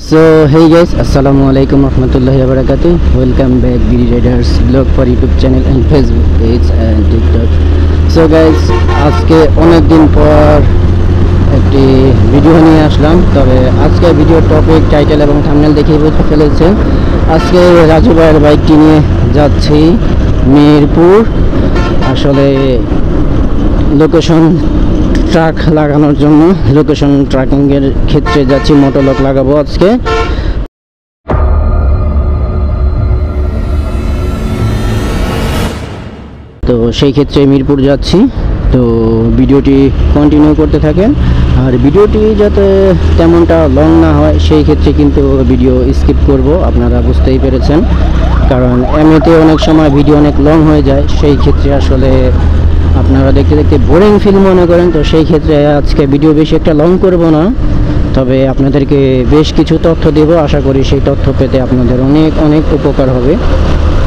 So hey guys, assalamualaikum warahmatullahi wabarakatuh. Welcome back BD Riders blog for YouTube channel and Facebook page and TikTok. So guys, আজকে অনেক দিন পর একটি video নিয়ে আসলাম। তবে আজকে ভিডিও টপিক, টাইটেল এবং থাম্বনেল দেখেই বুঝতে ফেলেছেন। আজকে রাজু ভাইয়ের বাইকটি নিয়ে যাচ্ছি মিরপুর। আসলে লোকেশন ট্রাক লাগানোর জন্য, লোকেশন ট্র্যাকিংয়ের ক্ষেত্রে যাচ্ছি, মোটরলক লাগাবো আজকে। তো সেই ক্ষেত্রে মিরপুর যাচ্ছি। তো ভিডিওটি কন্টিনিউ করতে থাকেন, আর ভিডিওটি যাতে তেমনটা লং না হয় সেই ক্ষেত্রে কিন্তু ভিডিও স্কিপ করব, আপনারা বুঝতেই পেরেছেন। কারণ এমনিতে অনেক সময় ভিডিও অনেক লং হয়ে যায়, সেই ক্ষেত্রে আসলে আপনারা দেখতে দেখতে বোরিং ফিল মনে করেন। তো সেই ক্ষেত্রে আজকে ভিডিও বেশি একটা লং করব না, তবে আপনাদেরকে বেশ কিছু তথ্য দেব। আশা করি সেই তথ্য পেতে আপনাদের অনেক অনেক উপকার হবে।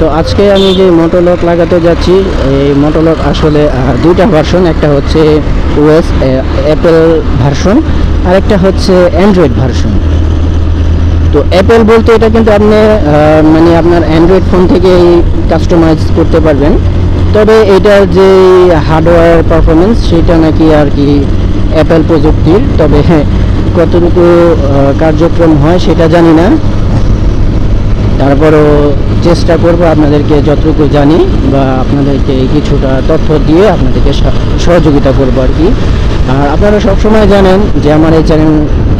তো আজকে আমি যে মোটরলক লাগাতে যাচ্ছি, এই মোটরলক আসলে দুইটা ভার্সন, একটা হচ্ছে ওএস অ্যাপেল ভার্সন, আরেকটা হচ্ছে অ্যান্ড্রয়েড ভার্সন। তো অ্যাপেল বলতে এটা কিন্তু আপনি মানে আপনার অ্যান্ড্রয়েড ফোন থেকেই কাস্টমাইজ করতে পারবেন। তবে এটার যে হার্ডওয়্যার পারফরমেন্স সেটা নাকি আর কি অ্যাপেল প্রযুক্তির, তবে কতটুকু কার্যক্রম হয় সেটা জানি না। তারপরও চেষ্টা করব আপনাদেরকে যতটুকু জানি বা আপনাদেরকে কিছুটা তথ্য দিয়ে আপনাদেরকে সহযোগিতা করব আর কি। আর আপনারা সবসময় জানেন যে আমার এই চ্যানেল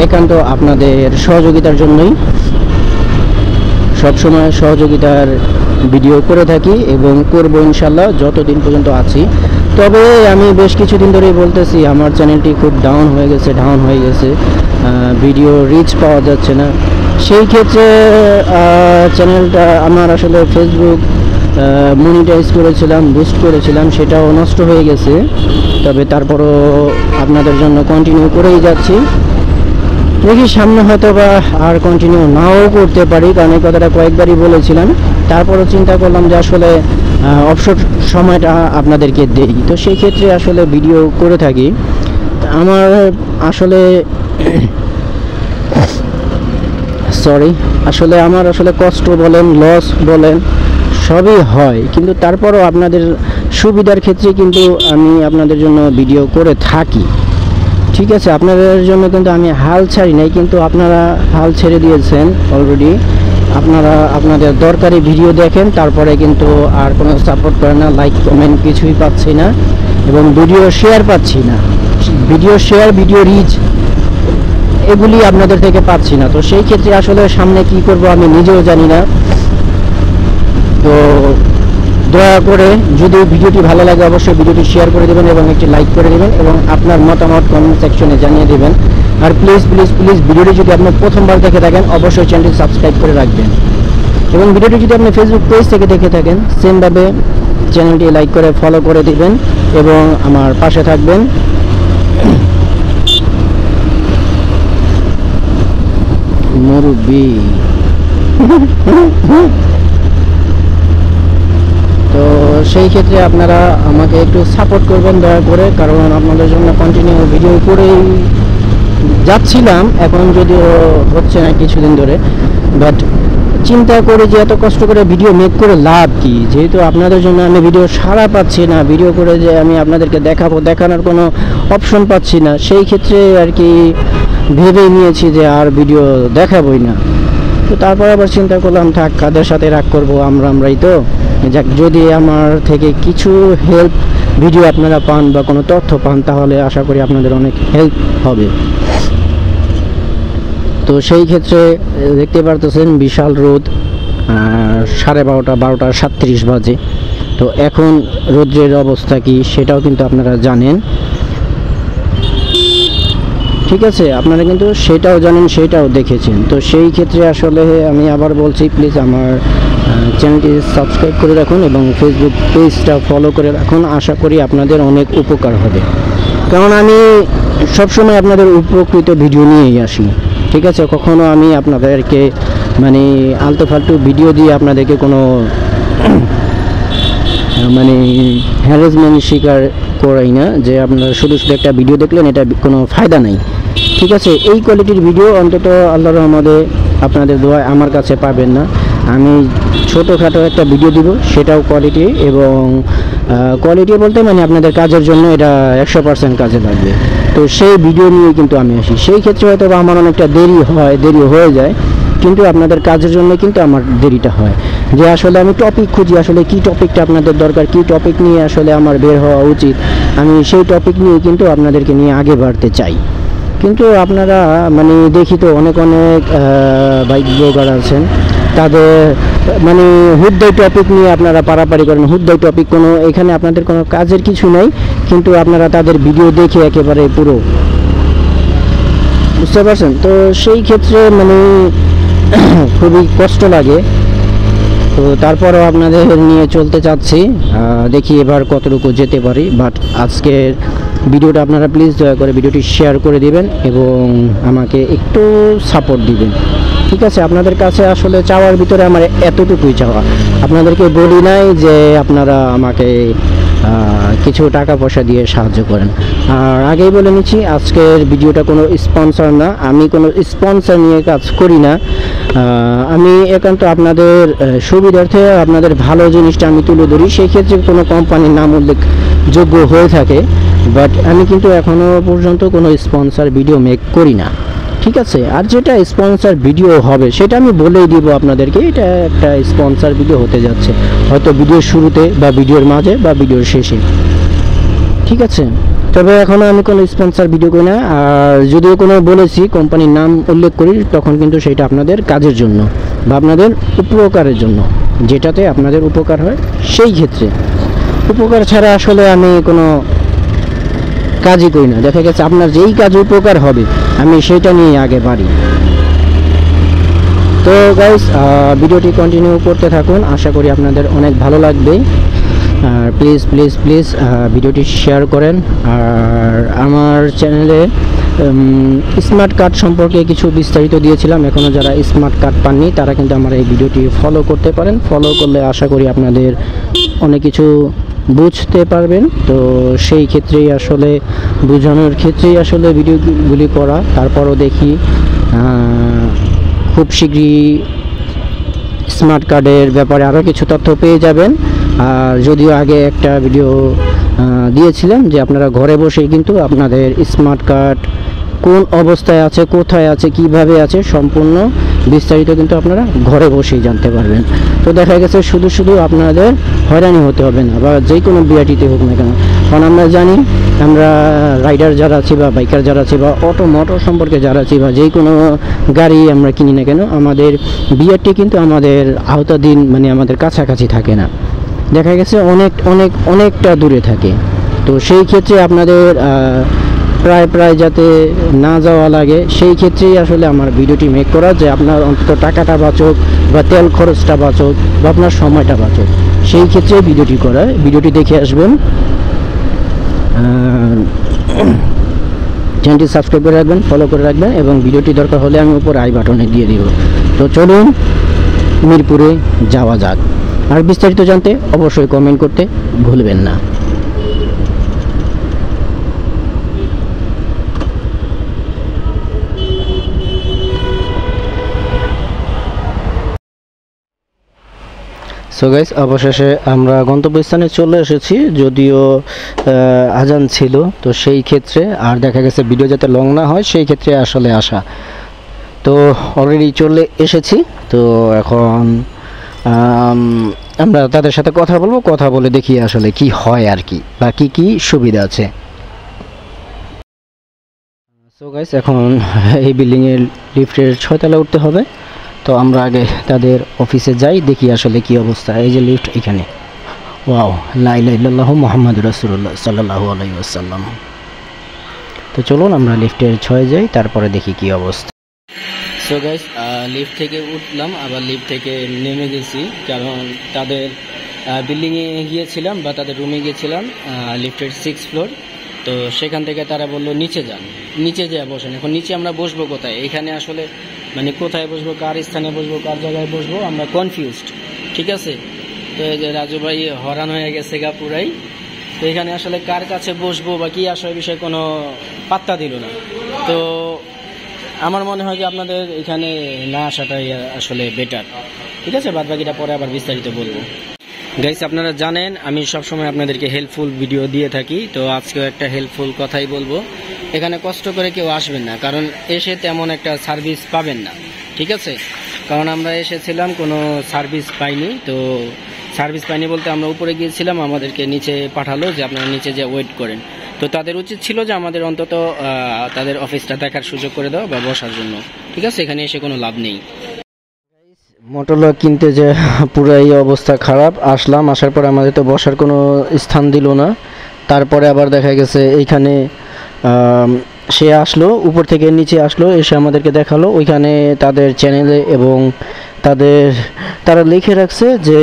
একান্ত আপনাদের সহযোগিতার জন্যই, সবসময় সহযোগিতার ভিডিও করে থাকি এবং করব ইনশাল্লাহ যতদিন পর্যন্ত আছি। তবে আমি বেশ কিছুদিন ধরেই বলতেছি আমার চ্যানেলটি খুব ডাউন হয়ে গেছে, ভিডিও রিচ পাওয়া যাচ্ছে না। সেই ক্ষেত্রে চ্যানেলটা আমার আসলে ফেসবুক মনিটাইজ করেছিলাম, বুস্ট করেছিলাম, সেটাও নষ্ট হয়ে গেছে। তবে তারপরও আপনাদের জন্য কন্টিনিউ করেই যাচ্ছি। দেখি সামনে হয়তো বা আর কন্টিনিউ নাও করতে পারি, কারণ এই কথাটা কয়েকবারই বলেছিলাম। তারপরও চিন্তা করলাম যে আসলে অবসর সময়টা আপনাদেরকে দেই, তো সেই ক্ষেত্রে আসলে ভিডিও করে থাকি। আমার আসলে আমার আসলে কষ্ট বলেন, লস বলেন, সবই হয়, কিন্তু তারপরও আপনাদের সুবিধার ক্ষেত্রে কিন্তু আমি আপনাদের জন্য ভিডিও করে থাকি। ঠিক আছে, আপনাদের জন্য কিন্তু আমি হাল ছাড়ি নাই, কিন্তু আপনারা হাল ছেড়ে দিয়েছেন অলরেডি। আপনারা আপনাদের দরকারি ভিডিও দেখেন, তারপরে কিন্তু আর কোনো সাপোর্ট করে না, লাইক কমেন্ট কিছুই পাচ্ছি না, এবং ভিডিও শেয়ার পাচ্ছি না। ভিডিও শেয়ার, ভিডিও রিচ এগুলি আপনাদের থেকে পাচ্ছি না। তো সেই ক্ষেত্রে আসলে সামনে কি করব আমি নিজেও জানি না। তো দয়া করে যদি ভিডিওটি ভালো লাগে অবশ্যই ভিডিওটি শেয়ার করে দেবেন এবং একটি লাইক করে দেবেন এবং আপনার মতামত কমেন্ট সেকশনে জানিয়ে দেবেন। আর প্লিজ প্লিজ প্লিজ ভিডিওটি যদি আপনি প্রথমবার দেখে থাকেন অবশ্যই চ্যানেলটি সাবস্ক্রাইব করে রাখবেন, এবং ভিডিওটি যদি আপনি ফেসবুক পেজ থেকে দেখে থাকেন সেমভাবে চ্যানেলটি লাইক করে ফলো করে দিবেন এবং আমার পাশে থাকবেন। মুরব্বি তো সেই ক্ষেত্রে আপনারা আমাকে একটু সাপোর্ট করবেন দয়া করে, কারণ আপনাদের জন্য কন্টিনিউ ভিডিও করেই যাচ্ছিলাম, এখন যদিও হচ্ছে না কিছুদিন ধরে। বাট চিন্তা করে যে এত কষ্ট করে ভিডিও মেক করে লাভ কি, যেহেতু আপনাদের জন্য আমি ভিডিও সাড়া পাচ্ছি না, ভিডিও করে যে আমি আপনাদেরকে দেখানোর কোনো অপশন পাচ্ছি না, সেই ক্ষেত্রে আর কি ভেবেই নিয়েছি যে আর ভিডিও দেখাবই না। তো তারপর আবার চিন্তা করলাম থাক, কাদের সাথে রাগ করবো, আমরাই তো। যাক, যদি আমার থেকে কিছু হেল্প ভিডিও আপনারা পান বা কোনো তথ্য পান তাহলে আশা করি আপনাদের অনেক হেল্প হবে। তো সেই ক্ষেত্রে দেখতে পারতেছেন বিশাল রোদ, 12:30 বাজে। তো এখন রোদ্রের অবস্থা কি সেটাও কিন্তু আপনারা জানেন। ঠিক আছে, আপনারা কিন্তু সেটাও জানেন, সেটাও দেখেছেন। তো সেই ক্ষেত্রে আসলে আমি আবার বলছি, প্লিজ আমার চ্যানেলটি সাবস্ক্রাইব করে রাখুন এবং ফেসবুক পেজটা ফলো করে রাখুন। আশা করি আপনাদের অনেক উপকার হবে, কারণ আমি সবসময় আপনাদের উপকৃত ভিডিও নিয়েই আসি। ঠিক আছে, কখনো আমি আপনাদেরকে মানে আলতু ফালতু ভিডিও দিয়ে আপনাদেরকে কোনো মানে হ্যারাসমেন্ট শিকার করাই না, যে আপনারা শুধু একটা ভিডিও দেখলেন এটা কোনো ফায়দা নাই। ঠিক আছে, এই কোয়ালিটির ভিডিও অন্তত আল্লাহর রহমতে আপনাদের দোয়ায় আমার কাছে পাবেন না। আমি ছোটোখাটো একটা ভিডিও দিব, সেটাও কোয়ালিটি, এবং কোয়ালিটি বলতে মানে আপনাদের কাজের জন্য এটা 100% কাজে লাগবে। তো সেই ভিডিও নিয়ে কিন্তু আমি আসি। সেই ক্ষেত্রে হয়তো আমার অনেকটা দেরি হয়ে যায়, কিন্তু আপনাদের কাজের জন্য কিন্তু আমার দেরিটা হয়। যে আসলে আমি টপিক খুঁজি, আসলে কি টপিকটা আপনাদের দরকার, কি টপিক নিয়ে আসলে আমার বের হওয়া উচিত, আমি সেই টপিক নিয়ে কিন্তু আপনাদেরকে নিয়ে আগে বাড়তে চাই। কিন্তু আপনারা মানে দেখি তো অনেক বাইক ব্লগার আছেন, তাদের মানে হুদ্দাই টপিক নিয়ে আপনারা পারাপারি করেন। হুদ্দাই টপিক কোনো এখানে আপনাদের কোনো কাজের কিছু নেই, কিন্তু আপনারা তাদের ভিডিও দেখে একেবারে পুরো, বুঝতে পারছেন? তো সেই ক্ষেত্রে মানে খুবই কষ্ট লাগে। তো তারপরেও আপনাদের নিয়ে চলতে চাচ্ছি, দেখি এবার কতটুকু যেতে পারি। বাট আজকের ভিডিওটা আপনারা প্লিজ দয়া করে ভিডিওটি শেয়ার করে দিবেন এবং আমাকে একটু সাপোর্ট দিবেন, ঠিক আছে? আপনাদের কাছে আসলে চাওয়ার ভিতরে আমার এতটুকুই চাওয়া। আপনাদেরকে বলি নাই যে আপনারা আমাকে কিছু টাকা পয়সা দিয়ে সাহায্য করেন। আর আগেই বলে নিচ্ছি, আজকের ভিডিওটা কোনো স্পন্সর না, আমি কোনো স্পন্সর নিয়ে কাজ করি না। আমি একান্ত আপনাদের সুবিধার্থে আপনাদের ভালো জিনিসটা আমি তুলে ধরি, সেই ক্ষেত্রে কোনো কোম্পানির নাম উল্লেখযোগ্য হয়ে থাকে। বাট আমি কিন্তু এখনও পর্যন্ত কোনো স্পন্সর ভিডিও মেক করি না, ঠিক আছে? আর যেটা স্পন্সর ভিডিও হবে সেটা আমি বলেই দিব আপনাদেরকে, এটা একটা স্পন্সর ভিডিও হতে যাচ্ছে, হয়তো ভিডিওর শুরুতে বা ভিডিওর মাঝে বা ভিডিওর শেষে, ঠিক আছে? তবে এখনও আমি কোনো স্পন্সর ভিডিও করি না। আর যদিও কোনো বলেছি কোম্পানির নাম উল্লেখ করি, তখন কিন্তু সেটা আপনাদের কাজের জন্য বা আপনাদের উপকারের জন্য, যেটাতে আপনাদের উপকার হয় সেই ক্ষেত্রে। উপকার ছাড়া আসলে আমি কোনো কাজই করি না। দেখা গেছে আপনার যেই কাজ উপকার হবে আমি সেটা নিয়ে আগে বাড়ি। তো গাইস, ভিডিওটি কন্টিনিউ করতে থাকুন, আশা করি আপনাদের অনেক ভালো লাগবে। আর প্লিজ প্লিজ প্লিজ ভিডিওটি শেয়ার করেন। আর আমার চ্যানেলে স্মার্ট কার্ড সম্পর্কে কিছু বিস্তারিত দিয়েছিলাম, এখনও যারা স্মার্ট কার্ড পাননি তারা কিন্তু আমার এই ভিডিওটি ফলো করতে পারেন। ফলো করলে আশা করি আপনাদের অনেক কিছু বুঝতে পারবেন। তো সেই ক্ষেত্রেই আসলে বোঝানোর ক্ষেত্রেই আসলে ভিডিওগুলি করা। তারপরও দেখি খুব শীঘ্রই স্মার্ট কার্ডের ব্যাপারে আরও কিছু তথ্য পেয়ে যাবেন। আর যদিও আগে একটা ভিডিও দিয়েছিলাম যে আপনারা ঘরে বসেই কিন্তু আপনাদের স্মার্ট কার্ড কোন অবস্থায় আছে, কোথায় আছে, কিভাবে আছে, সম্পূর্ণ বিস্তারিত কিন্তু আপনারা ঘরে বসেই জানতে পারবেন। তো দেখা গেছে শুধু আপনাদের হয়রানি হতে হবে না, বা যে কোনো বিআরটিতে হোক না কেন। কারণ আমরা জানি, আমরা রাইডার যারা আছি বা বাইকার যারা আছি বা মোটর সম্পর্কে যারা আছি বা যে কোনো গাড়ি আমরা কিনি না কেন, আমাদের বিআরটি কিন্তু আমাদের আওতাধীন মানে আমাদের কাছাকাছি থাকে না, দেখা গেছে অনেকটা দূরে থাকে। তো সেই ক্ষেত্রে আপনাদের প্রায় যাতে না যাওয়া লাগে, সেই ক্ষেত্রেই আসলে আমার ভিডিওটি মেক করা, যে আপনার অন্তত টাকাটা বাঁচক বা তেল খরচটা বাঁচক বা আপনার সময়টা বাঁচক, সেই ক্ষেত্রে ভিডিওটি করা। ভিডিওটি দেখে আসবেন, চ্যানেলটি সাবস্ক্রাইব করে রাখবেন, ফলো করে রাখবেন, এবং ভিডিওটি দরকার হলে আমি উপরে আই বাটনে দিয়ে দিব। তো চলুন মিরপুরে যাওয়া যাক। আর বিস্তারিত জানতে অবশ্যই কমেন্ট করতে ভুলবেন না। সো গাইস, অবশেষে আমরা গন্তব্যস্থানে চলে এসেছি, যদিও আজান ছিল। তো সেই ক্ষেত্রে আর দেখা গেছে ভিডিও যাতে লং না হয় সেই ক্ষেত্রে আসলে আসা। তো অলরেডি চলে এসেছি। তো এখন আমরা তাদের সাথে কথা বলবো, কথা বলে দেখি আসলে কি হয় আর কি, বা কি সুবিধা আছে। সো গাইস, এখন এই বিল্ডিংয়ের লিফটের 6 তলায় উঠতে হবে। তো আমরা আগে তাদের অফিসে যাই, দেখি আসলে কি অবস্থা। এই যে লিফট এখানে, ওয়াও, লা ইলাহা ইল্লাল্লাহু মুহাম্মাদুর রাসূলুল্লাহ সাল্লাল্লাহু আলাইহি ওয়াসাল্লাম। তো চলুন আমরা লিফটের 6 যাই, তারপরে দেখি কি অবস্থা। সো গাইস, লিফট থেকে উঠলাম, আবার লিফট থেকে নেমে গেছি, কারণ তাদের বিল্ডিংয়ে গিয়েছিলাম বা তাদের রুমে গিয়েছিলাম, লিফটের 6 ফ্লোর। তো সেখান থেকে তারা বললো নিচে যান, নিচে যেয়ে বসেন। এখন নিচে আমরা বসবো কোথায়? এখানে আসলে মানে কোথায় বসবো, কার স্থানে বসবো, কার জায়গায় বসবো, আমরা কনফিউজড, ঠিক আছে? তো এই যে রাজু ভাই হরান হয়ে গেছে গা পুরাই। তো এখানে আসলে কার কাছে বসবো বা কি আসলে বিষয়ে কোনো পাত্তা দিল না। তো আমার মনে হয় যে আপনাদের এখানে না আসাটাই আসলে বেটার। ঠিক আছে, বাদ বাকিটা পরে আবার বিস্তারিত বলবো। গাইস, আপনারা জানেন আমি সবসময় আপনাদেরকে হেল্পফুল ভিডিও দিয়ে থাকি, তো আজকেও একটা হেল্পফুল কথাই বলবো। এখানে কষ্ট করে কেউ আসবেন না, কারণ এসে তেমন একটা সার্ভিস পাবেন না। ঠিক আছে, কারণ আমরা এসেছিলাম কোনো সার্ভিস পাইনি। তো সার্ভিস পাইনি বলতে আমরা উপরে গিয়েছিলাম, আমাদেরকে নিচে পাঠালো যে আপনারা নিচে যে ওয়েট করেন। তো তাদের উচিত ছিল যে আমাদের অন্তত তাদের অফিসটা দেখার সুযোগ করে দেওয়া বা বসার জন্য। ঠিক আছে, এখানে এসে কোনো লাভ নেই। মোটরলক কিনতে যে পুরাই অবস্থা খারাপ। আসার পর আমাদের তো বসার কোনো স্থান দিল না। তারপরে আবার দেখা গেছে এইখানে সে আসলো, উপর থেকে নিচে আসলো, এসে আমাদেরকে দেখালো ওইখানে তাদের চ্যানেলে এবং তারা লিখে রাখছে যে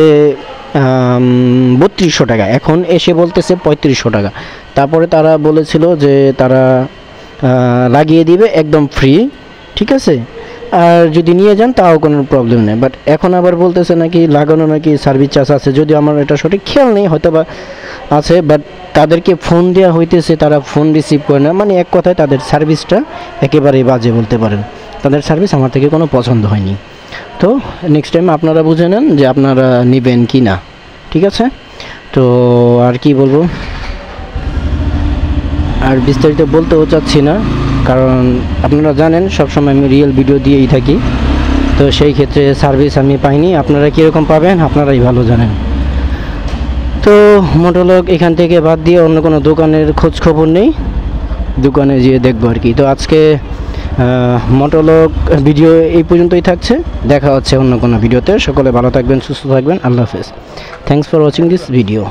3200 টাকা, এখন এসে বলতেছে 3500 টাকা। তারপরে তারা বলেছিল যে তারা লাগিয়ে দিবে একদম ফ্রি। ঠিক আছে, আর যদি নিয়ে যান তাও কোনো প্রবলেম নেই। বাট এখন আবার বলতেছে নাকি লাগানো নাকি সার্ভিস চার্জ আছে, যদিও আমার এটা সঠিক খেয়াল নেই, হয়তো বা আছে। বাট তাদেরকে ফোন দেওয়া হইতেছে, তারা ফোন রিসিভ করে না। মানে এক কথায় তাদের সার্ভিসটা একেবারেই বাজে বলতে পারেন। তাদের সার্ভিস আমার থেকে কোনো পছন্দ হয়নি। তো নেক্সট টাইম আপনারা বুঝে নেন যে আপনারা নেবেন কি না। ঠিক আছে, তো আর কি বলবো, আর বিস্তারিত বলতেও চাচ্ছি না, কারণ আপনারা জানেন সবসময় আমি রিয়েল ভিডিও দিয়েই থাকি। তো সেই ক্ষেত্রে সার্ভিস আমি পাইনি, আপনারা কীরকম পাবেন আপনারাই ভালো জানেন। তো মোটরলক এখান থেকে বাদ দিয়ে অন্য কোনো দোকানের খোঁজ খবর নেই, দোকানে যেয়ে দেখবো আর কি। তো আজকে মোটরলক ভিডিও এই পর্যন্তই থাকছে, দেখা হচ্ছে অন্য কোনো ভিডিওতে। সকলে ভালো থাকবেন, সুস্থ থাকবেন, আল্লাহ হাফেজ। Thanks for watching this video.